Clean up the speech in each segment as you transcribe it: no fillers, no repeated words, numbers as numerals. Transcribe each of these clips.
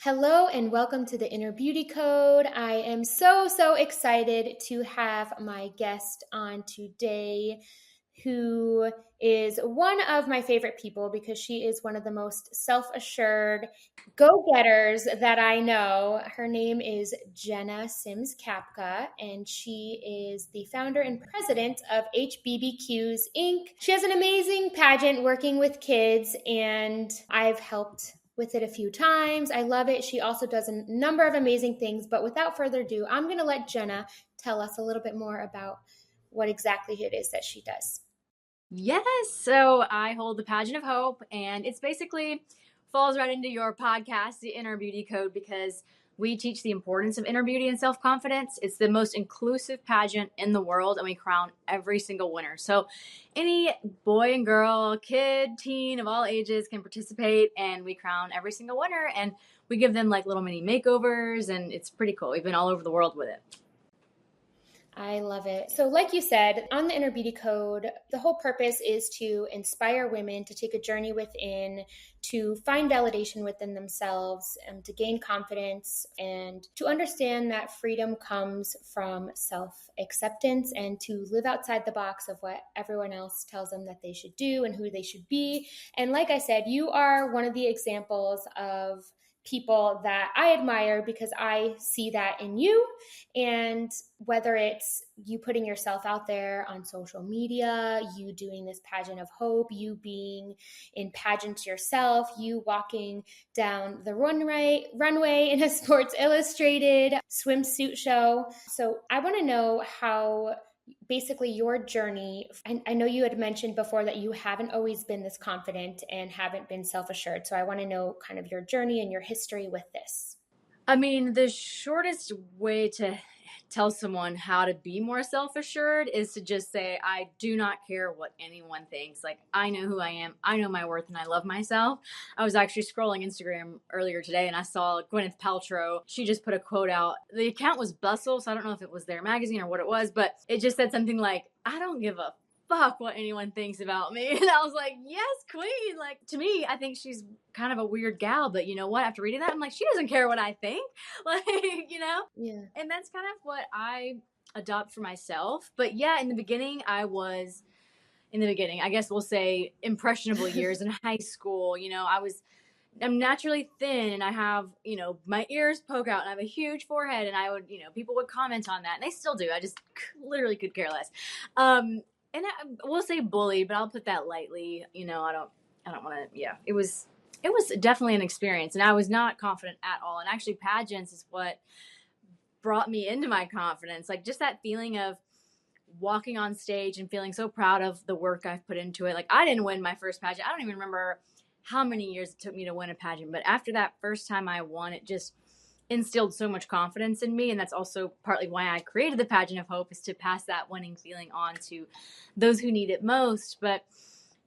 Hello and welcome to the Inner Beauty Code. I am so excited to have my guest on today, who is one of my favorite people because she is one of the most self-assured go-getters that I know. Her name is Jena Sims Koepka, and she is the founder and president of HBBQ's Inc. She has an amazing pageant working with kids, and I've helped with it a few times. I love it. She also does a number of amazing things, but without further ado, I'm going to let Jena tell us a little bit more about what exactly it is that she does. Yes. So I hold the Pageant of Hope, and it's basically falls right into your podcast, the Inner Beauty Code, because we teach the importance of inner beauty and self-confidence. It's the most inclusive pageant in the world, and we crown every single winner. So any boy and girl, kid, teen of all ages can participate, and we crown every single winner, and we give them like little mini makeovers, and it's pretty cool. We've been all over the world with it. I love it. So like you said, on the Inner Beauty Code, the whole purpose is to inspire women to take a journey within, to find validation within themselves, and to gain confidence, and to understand that freedom comes from self-acceptance and to live outside the box of what everyone else tells them that they should do and who they should be. And like I said, you are one of the examples of people that I admire because I see that in you. And whether it's you putting yourself out there on social media, you doing this pageant of hope, you being in pageants yourself, you walking down the runway in a Sports Illustrated swimsuit show. So I want to know how basically your journey. I know you had mentioned before that you haven't always been this confident and haven't been self-assured. So I want to know kind of your journey and your history with this. I mean, the shortest way to tell someone how to be more self-assured is to just say, I do not care what anyone thinks. Like, I know who I am. I know my worth and I love myself. I was actually scrolling Instagram earlier today and I saw Gwyneth Paltrow. She just put a quote out. The account was Bustle, so I don't know if it was their magazine or what it was, but it just said something like, I don't give a fuck what anyone thinks about me. And I was like, yes, queen. Like, to me, I think she's kind of a weird gal, but you know what? After reading that, I'm like, she doesn't care what I think. Like, Yeah. And that's kind of what I adopt for myself. But yeah, in the beginning, I guess we'll say impressionable years in high school, I'm naturally thin and I have, my ears poke out and I have a huge forehead and people would comment on that and they still do. I just literally could care less. And we'll say bully, but I'll put that lightly. I don't want to, yeah, it was definitely an experience and I was not confident at all. And actually pageants is what brought me into my confidence. Like just that feeling of walking on stage and feeling so proud of the work I've put into it. Like I didn't win my first pageant. I don't even remember how many years it took me to win a pageant. But after that first time I won, it just instilled so much confidence in me. And that's also partly why I created the Pageant of Hope, is to pass that winning feeling on to those who need it most. But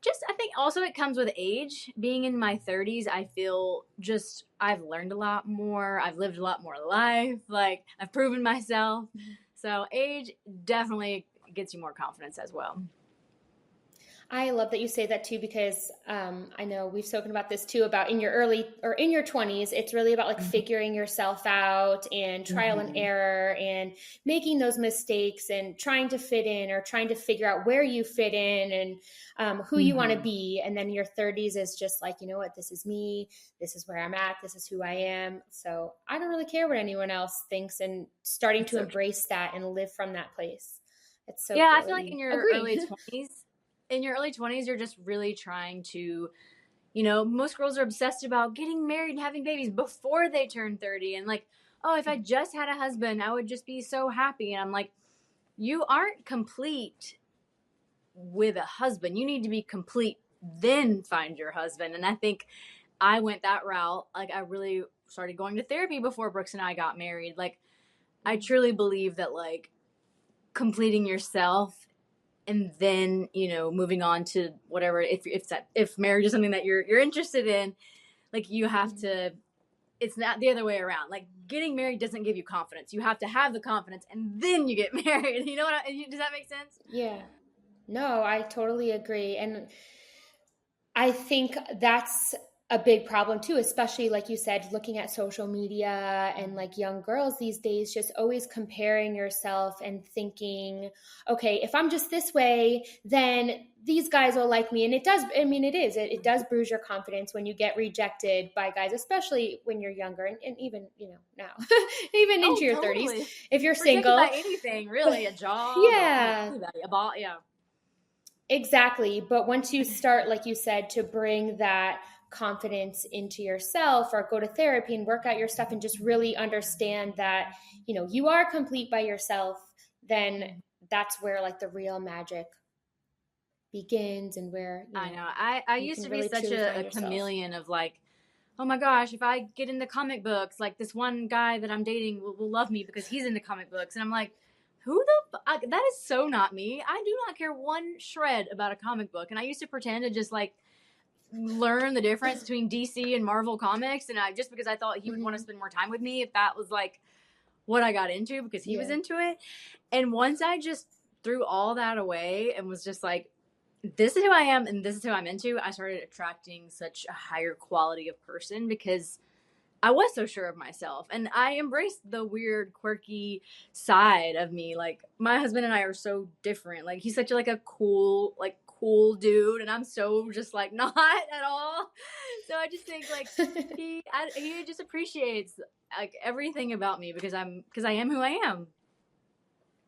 just, I think also it comes with age. Being in my 30s, I feel just, I've learned a lot more. I've lived a lot more life. Like I've proven myself. So age definitely gets you more confidence as well. I love that you say that too, because I know we've spoken about this too, about in your early or in your 20s, it's really about like figuring yourself out and trial and error and making those mistakes and trying to fit in or trying to figure out where you fit in and who you want to be. And then your 30s is just like, you know what, this is me, this is where I'm at, this is who I am. So I don't really care what anyone else thinks, and starting to embrace that and live from that place. It's so cool. I feel like in your early 20s, you're just really trying to, most girls are obsessed about getting married and having babies before they turn 30. And like, oh, if I just had a husband, I would just be so happy. And I'm like, you aren't complete with a husband. You need to be complete, then find your husband. And I think I went that route. Like I really started going to therapy before Brooks and I got married. Like I truly believe that like completing yourself and then, moving on to whatever, if marriage is something that you're interested in, like you have to, it's not the other way around. Like getting married doesn't give you confidence. You have to have the confidence and then you get married. You know does that make sense? Yeah. No, I totally agree. And I think that's a big problem too, especially like you said, looking at social media and like young girls these days, just always comparing yourself and thinking, okay, if I'm just this way, then these guys will like me. And it does, I mean, it does bruise your confidence when you get rejected by guys, especially when you're younger and even, now, even into Oh, your 30s, totally. if you're Rejected by single. anything, But really, a job or yeah, anybody, a ball, yeah. exactly. But once you start, like you said, to bring that confidence into yourself or go to therapy and work out your stuff and just really understand that, you are complete by yourself, then that's where like the real magic begins and where, I know. I you used can to be really such truly find a yourself. chameleon of like, oh my gosh, if I get into comic books, like this one guy that I'm dating will love me because he's into comic books. And I'm like, who the that is so not me. I do not care one shred about a comic book. And I used to pretend to just like learn the difference between DC and Marvel comics. And just because I thought he would want to Hmm. spend more time with me if that was like what I got into because he was Yeah. into it. And once I just threw all that away and was just like, this is who I am and this is who I'm into, I started attracting such a higher quality of person because I was so sure of myself and I embraced the weird, quirky side of me. Like my husband and I are so different. Like he's such like a cool dude and I'm so just like not at all. So I just think like he just appreciates like everything about me because I am who I am.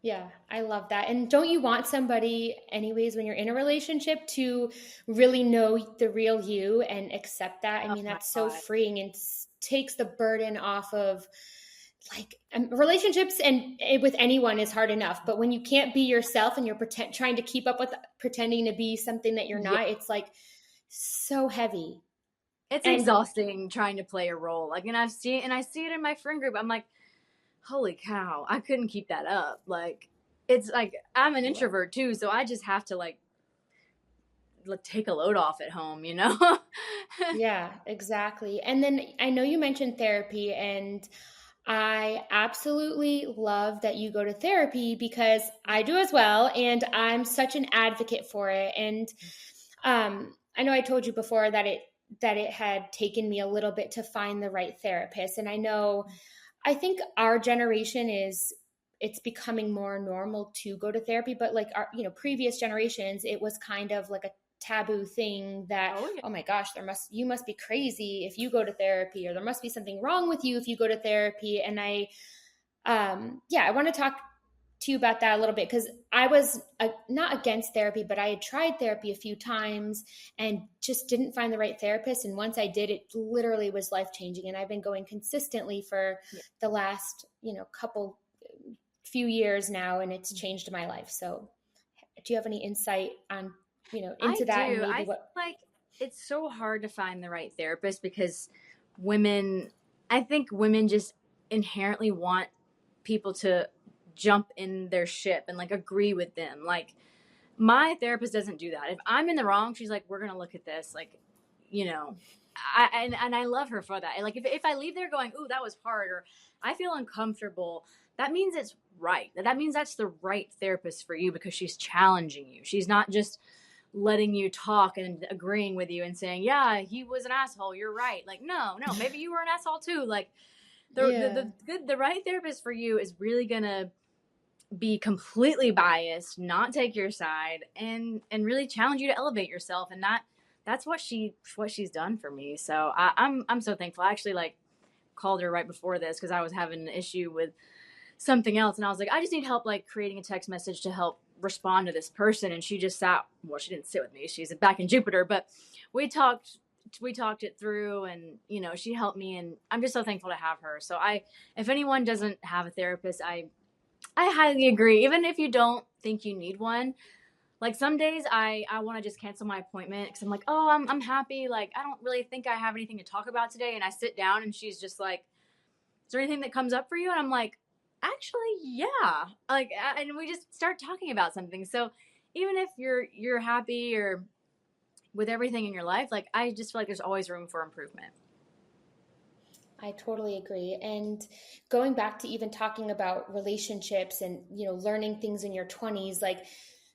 Yeah, I love that. And don't you want somebody, anyways, when you're in a relationship to really know the real you and accept that? I Oh mean, my that's so god. freeing and takes the burden off of like relationships and with anyone is hard enough. But when you can't be yourself and you're trying to keep up with pretending to be something that you're Yeah. not, it's like so heavy. It's And exhausting trying to play a role. Like and I see it in my friend group. I'm like, holy cow, I couldn't keep that up. Like it's like I'm an yeah. introvert too, so I just have to like take a load off at home, you know? Yeah, exactly. And then I know you mentioned therapy, and I absolutely love that you go to therapy because I do as well, and I'm such an advocate for it. And I know I told you before that it had taken me a little bit to find the right therapist, and I think our generation is it's becoming more normal to go to therapy, but like our previous generations, it was kind of like a taboo thing that, Oh yeah. oh my gosh, you must be crazy if you go to therapy, or there must be something wrong with you if you go to therapy. And I want to talk to you about that a little bit because I was not against therapy, but I had tried therapy a few times and just didn't find the right therapist. And once I did, it literally was life changing. And I've been going consistently for Yeah. the last, couple few years now, and it's changed my life. So, do you have any insight on, I into that and do. maybe I feel what? like it's so hard to find the right therapist because women I think women just inherently want people to jump in their ship and like agree with them. Like my therapist doesn't do that. If I'm in the wrong, she's like, we're gonna look at this. Like, you know, and I love her for that. And like if I leave there going, ooh, that was hard, or I feel uncomfortable, that means it's right. That means that's the right therapist for you because she's challenging you. She's not just letting you talk and agreeing with you and saying, yeah, he was an asshole. You're right. Like, no, maybe you were an asshole too. Like Yeah. the right therapist for you is really gonna be completely biased, not take your side, and really challenge you to elevate yourself. And that's what she's done for me. So I'm so thankful. I actually like called her right before this because I was having an issue with something else, and I was like, I just need help like creating a text message to help respond to this person. And she just sat. Well, she didn't sit with me. She's back in Jupiter, but we talked. We talked it through, and she helped me, and I'm just so thankful to have her. So if anyone doesn't have a therapist, I highly agree. Even if you don't think you need one, like some days I want to just cancel my appointment because I'm like, oh, I'm happy. Like I don't really think I have anything to talk about today. And I sit down and she's just like, is there anything that comes up for you? And I'm like, actually, yeah. Like, and we just start talking about something. So even if you're happy or with everything in your life, like I just feel like there's always room for improvement. I totally agree. And going back to even talking about relationships and, learning things in your 20s, like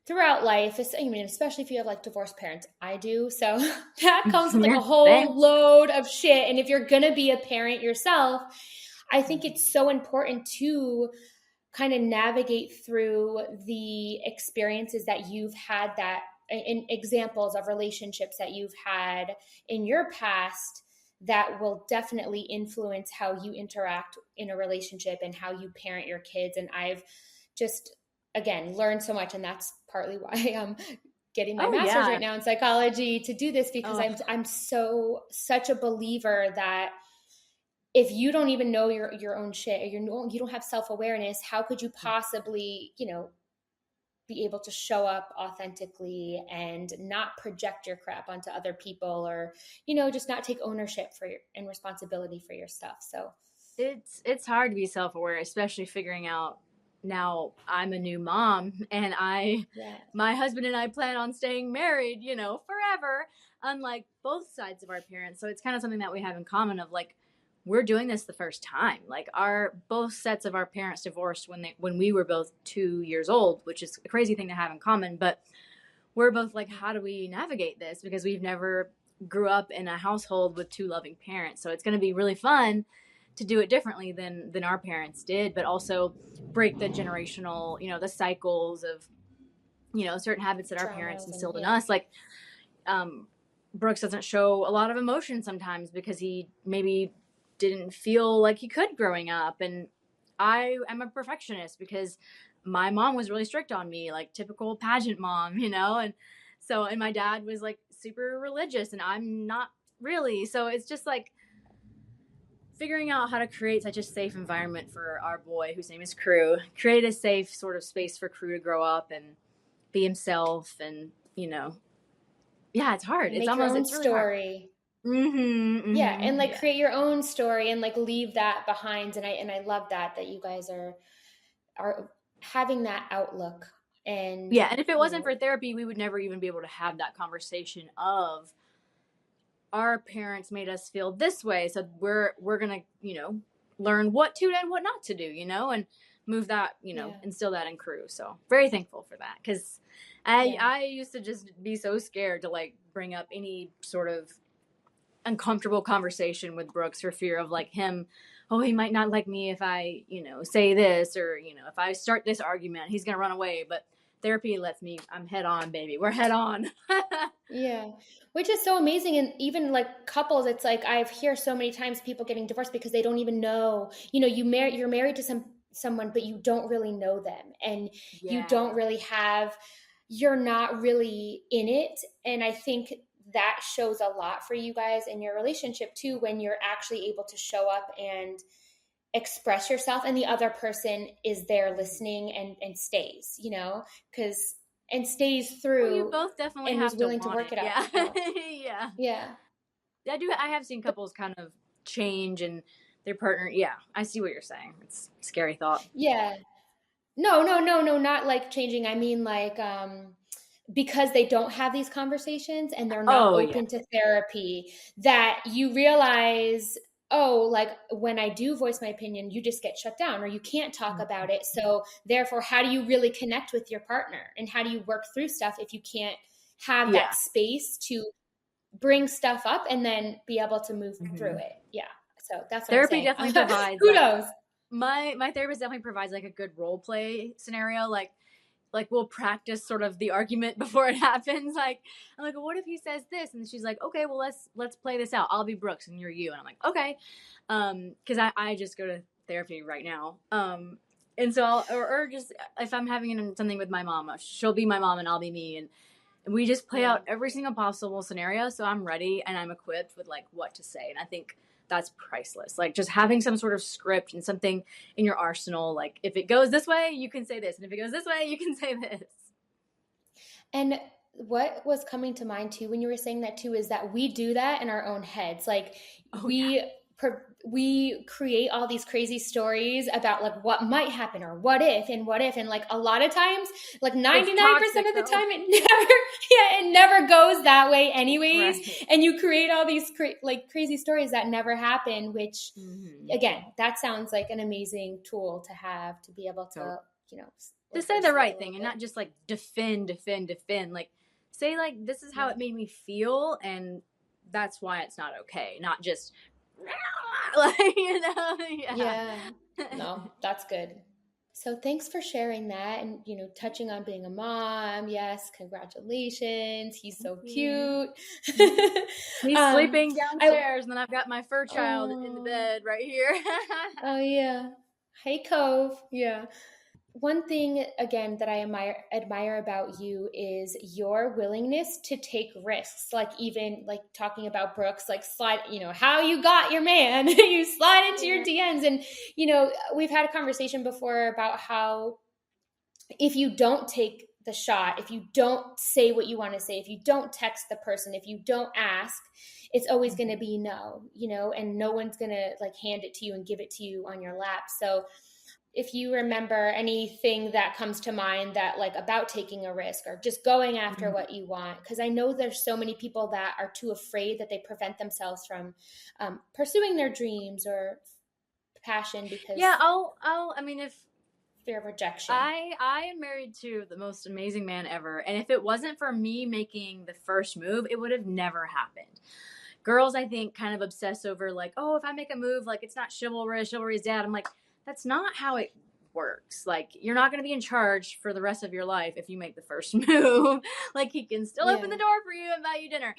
throughout life, I mean, especially if you have like divorced parents, I do. So that comes with like Yeah, a whole same. load of shit. And if you're going to be a parent yourself, I think it's so important to kind of navigate through the experiences that you've had, that in examples of relationships that you've had in your past that will definitely influence how you interact in a relationship and how you parent your kids. And I've just, again, learned so much. And that's partly why I'm getting my Oh master's yeah. right now in psychology, to do this, because Oh, I'm such a believer that if you don't even know your own shit, or you don't have self-awareness, how could you possibly, be able to show up authentically and not project your crap onto other people, or just not take ownership and responsibility for your stuff. So it's hard to be self-aware, especially figuring out now I'm a new mom and I yeah. my husband and I plan on staying married, forever, unlike both sides of our parents. So it's kind of something that we have in common of like we're doing this the first time. Like our both sets of our parents divorced when we were both 2 years old, which is a crazy thing to have in common, but we're both like, how do we navigate this? Because we've never grew up in a household with two loving parents. So it's going to be really fun to do it differently than our parents did, but also break the generational, the cycles of, certain habits that our parents Traumas and instilled in yeah. us. Like, Brooks doesn't show a lot of emotion sometimes because he maybe didn't feel like he could growing up. And I am a perfectionist because my mom was really strict on me, like typical pageant mom, and my dad was like super religious and I'm not really. So it's just like figuring out how to create such a safe environment for our boy, whose name is Crew, create a safe sort of space for Crew to grow up and be himself. And, yeah, it's hard. And make your own It's really hard. story. Yeah, and like Yeah. create your own story and like leave that behind. And I love that you guys are having that outlook. And Yeah. And if it wasn't for therapy, we would never even be able to have that conversation of our parents made us feel this way. So we're going to, learn what to and what not to do, and move that, yeah. instill that in Crew. So very thankful for that. Cause Yeah. I used to just be so scared to like bring up any sort of uncomfortable conversation with Brooks for fear of like him, oh, he might not like me if I, say this, or, if I start this argument, he's going to run away. But therapy lets me, I'm head on, baby. We're head on. Yeah. Which is so amazing. And even like couples, it's like I've hear so many times people getting divorced because they don't even know, you're married to someone, but you don't really know them, and you Yeah. don't really you're not really in it. And I think that shows a lot for you guys in your relationship too, when you're actually able to show up and express yourself, and the other person is there listening and stays, because and stays Well, you through both definitely and is have to willing to want work it. it out. Yeah. out. Yeah. Yeah. I have seen couples kind of change and their partner. Yeah. I see what you're saying. It's a scary thought. Yeah. No, no, no, no, not like changing. I mean, like, because they don't have these conversations and they're not Oh, yeah. open to therapy, that you realize, oh, like when I do voice my opinion, you just get shut down or you can't talk about it. So therefore, how do you really connect with your partner, and how do you work through stuff if you can't have Yeah. that space to bring stuff up and then be able to move through Mm-hmm. it? Yeah. So that's what I'm Therapy saying. definitely provides like Kudos. my therapist definitely provides like a good role play scenario. Like we'll practice sort of the argument before it happens. Like I'm like, well, what if he says this? And she's like, okay, well let's play this out. I'll be Brooks and you're you. And I'm like, okay, because I just go to therapy right now. And so or just if I'm having something with my mom, she'll be my mom and I'll be me, and we just play Yeah. out every single possible scenario. So I'm ready and I'm equipped with like what to say. And I think that's priceless. Like just having some sort of script and something in your arsenal. Like if it goes this way, you can say this. And if it goes this way, you can say this. And what was coming to mind too when you were saying that too is that we do that in our own heads. Like Oh, we yeah. we create all these crazy stories about like what might happen or what if, and like a lot of times, like 99% Toxic, of the though. time it never goes that way anyways. Right. And you create all these like crazy stories that never happen, which Mm-hmm. again, that sounds like an amazing tool to have, to be able to, So, to say the right thing and not just like defend. Like say like, this is how it made me feel, and that's why it's not okay. Not just like, Yeah. No, that's good. So thanks for sharing that and, touching on being a mom. Yes, congratulations. He's so cute. He's sleeping downstairs, and then I've got my fur child in the bed right here. Oh, yeah. Hey, Cove. Yeah. One thing, again, that I admire about you is your willingness to take risks. Like, even like talking about Brooks, like slide, how you got your man, you slide into your DMs. And, we've had a conversation before about how if you don't take the shot, if you don't say what you want to say, if you don't text the person, if you don't ask, it's always going to be no, and no one's going to like hand it to you and give it to you on your lap. So if you remember anything that comes to mind that like about taking a risk or just going after what you want, because I know there's so many people that are too afraid that they prevent themselves from pursuing their dreams or passion because I mean, if fear of rejection. I am married to the most amazing man ever, and if it wasn't for me making the first move, it would have never happened. Girls, I think, kind of obsess over like, oh, if I make a move, like it's not chivalrous, chivalry's dead. I'm like, that's not how it works. Like, you're not going to be in charge for the rest of your life if you make the first move. Like, he can still open the door for you and buy you dinner.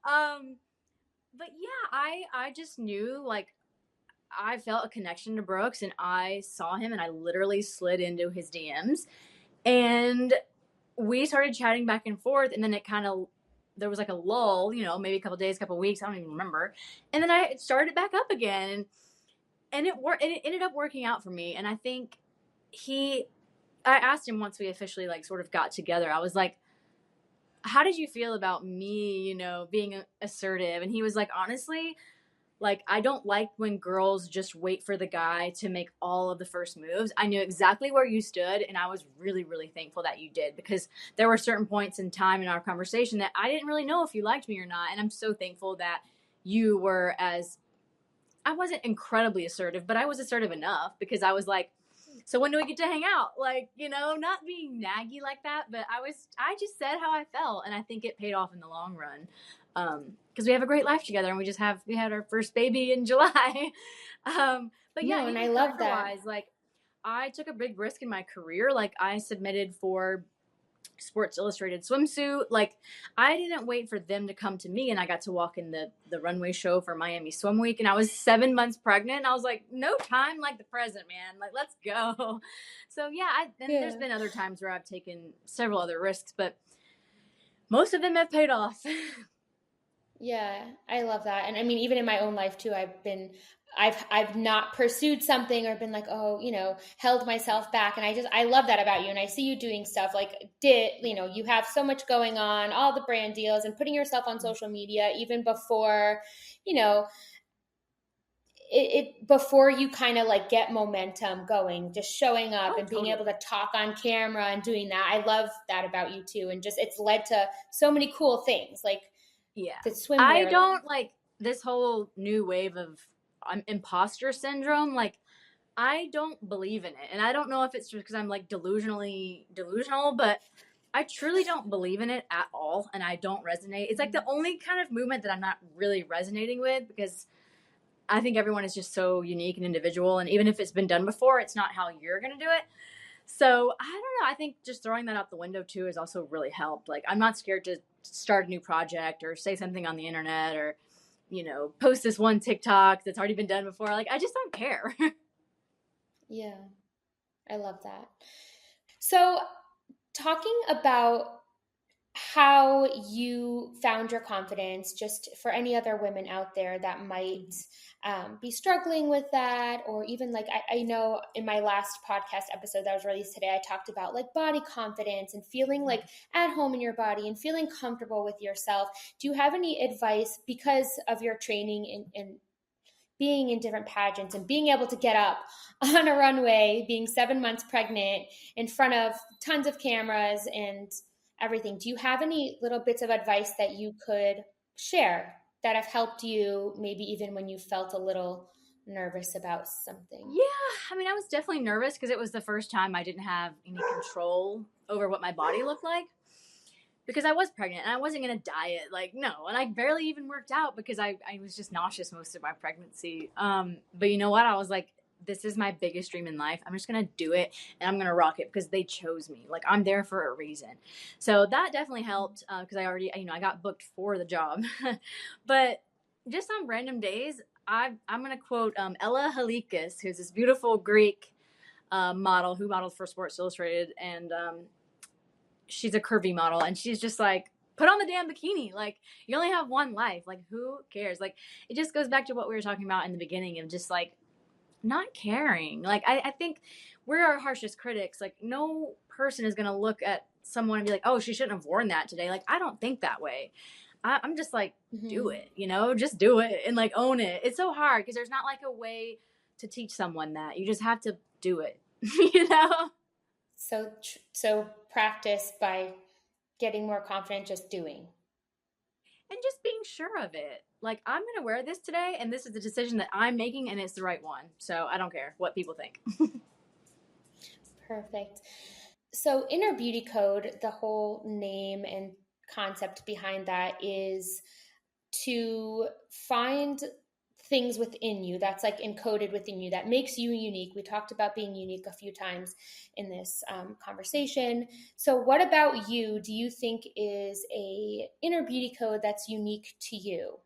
But yeah, I just knew, like, I felt a connection to Brooks, and I saw him, and I literally slid into his DMs, and we started chatting back and forth, and then it kind of, there was like a lull, maybe a couple days, couple weeks, I don't even remember, and then I started back up again, and it ended up working out for me. And I think I asked him once we officially like sort of got together, I was like, how did you feel about me, being assertive? And he was like, honestly, like, I don't like when girls just wait for the guy to make all of the first moves. I knew exactly where you stood, and I was really, really thankful that you did, because there were certain points in time in our conversation that I didn't really know if you liked me or not. And I'm so thankful that you were I wasn't incredibly assertive, but I was assertive enough, because I was like, so when do we get to hang out? Like, not being naggy like that, but I just said how I felt, and I think it paid off in the long run. Because we have a great life together, and we had our first baby in July. But yeah, and I love that. Like, I took a big risk in my career. Like, I submitted for Sports Illustrated swimsuit. Like, I didn't wait for them to come to me, and I got to walk in the runway show for Miami Swim Week, and I was 7 months pregnant, and I was like, no time like the present, man. Like, let's go. So yeah, there's been other times where I've taken several other risks, but most of them have paid off. Yeah, I love that. And I mean, even in my own life too, I've not pursued something or been like, oh, held myself back. And I love that about you. And I see you doing stuff like you have so much going on, all the brand deals and putting yourself on social media, even before, before you kind of like get momentum going, just showing up and being able to talk on camera and doing that. I love that about you too. And just, it's led to so many cool things. Like, the swimwear. I don't like this whole new wave of imposter syndrome. Like, I don't believe in it. And I don't know if it's just because I'm like delusional, but I truly don't believe in it at all. And I don't resonate. It's like the only kind of movement that I'm not really resonating with, because I think everyone is just so unique and individual. And even if it's been done before, it's not how you're going to do it. So I don't know. I think just throwing that out the window too has also really helped. Like, I'm not scared to start a new project or say something on the internet or, post this one TikTok that's already been done before. Like, I just don't care. Yeah, I love that. So talking about how you found your confidence, just for any other women out there that might be struggling with that, or even like I know in my last podcast episode that was released today, I talked about like body confidence and feeling like at home in your body and feeling comfortable with yourself. Do you have any advice, because of your training in being in different pageants and being able to get up on a runway, being 7 months pregnant in front of tons of cameras and everything? Do you have any little bits of advice that you could share that have helped you, maybe even when you felt a little nervous about something? Yeah, I mean, I was definitely nervous because it was the first time I didn't have any control over what my body looked like. Because I was pregnant and I wasn't going to diet. Like, no. And I barely even worked out because I was just nauseous most of my pregnancy. But you know what? I was like, this is my biggest dream in life. I'm just going to do it and I'm going to rock it because they chose me. Like, I'm there for a reason. So that definitely helped because I already, I got booked for the job. But just on random days, I'm going to quote Ella Halikis, who's this beautiful Greek model who modeled for Sports Illustrated. And she's a curvy model, and she's just like, put on the damn bikini. Like, you only have one life. Like, who cares? Like, it just goes back to what we were talking about in the beginning of just like not caring. Like, I think we're our harshest critics. Like, no person is going to look at someone and be like, oh, she shouldn't have worn that today. Like, I don't think that way. I'm just like, do it, just do it and like own it. It's so hard because there's not like a way to teach someone that. You just have to do it, So practice by getting more confident, just doing. And just being sure of it. Like, I'm going to wear this today, and this is the decision that I'm making, and it's the right one. So I don't care what people think. Perfect. So Inner Beauty Code, the whole name and concept behind that is to find things within you that's like encoded within you that makes you unique. We talked about being unique a few times in this conversation. So what about you do you think is a inner beauty code that's unique to you?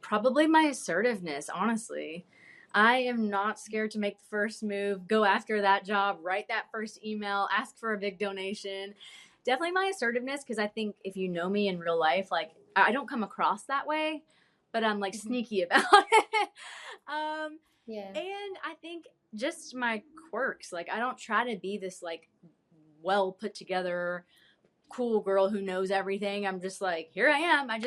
Probably my assertiveness, honestly. I am not scared to make the first move, go after that job, write that first email, ask for a big donation. Definitely my assertiveness, because I think if you know me in real life, like, I don't come across that way, but I'm like sneaky about it. Yeah. And I think just my quirks. Like, I don't try to be this like well put together cool girl who knows everything. I'm just like, here I am. I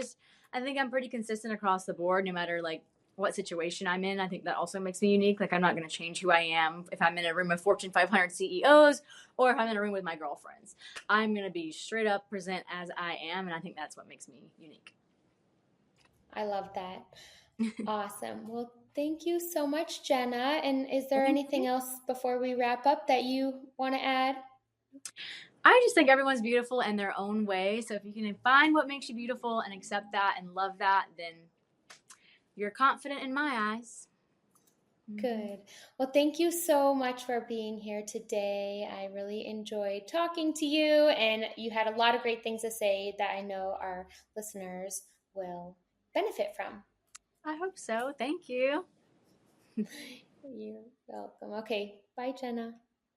think I'm pretty consistent across the board, no matter like what situation I'm in. I think that also makes me unique. Like, I'm not going to change who I am if I'm in a room of Fortune 500 CEOs or if I'm in a room with my girlfriends. I'm going to be straight up, present as I am. And I think that's what makes me unique. I love that. Awesome. Well, thank you so much, Jena. And is there Thank anything you. else before we wrap up that you want to add? I just think everyone's beautiful in their own way. So if you can find what makes you beautiful and accept that and love that, then you're confident in my eyes. Good. Well, thank you so much for being here today. I really enjoyed talking to you, and you had a lot of great things to say that I know our listeners will benefit from. I hope so. Thank you. You're welcome. Okay. Bye, Jena.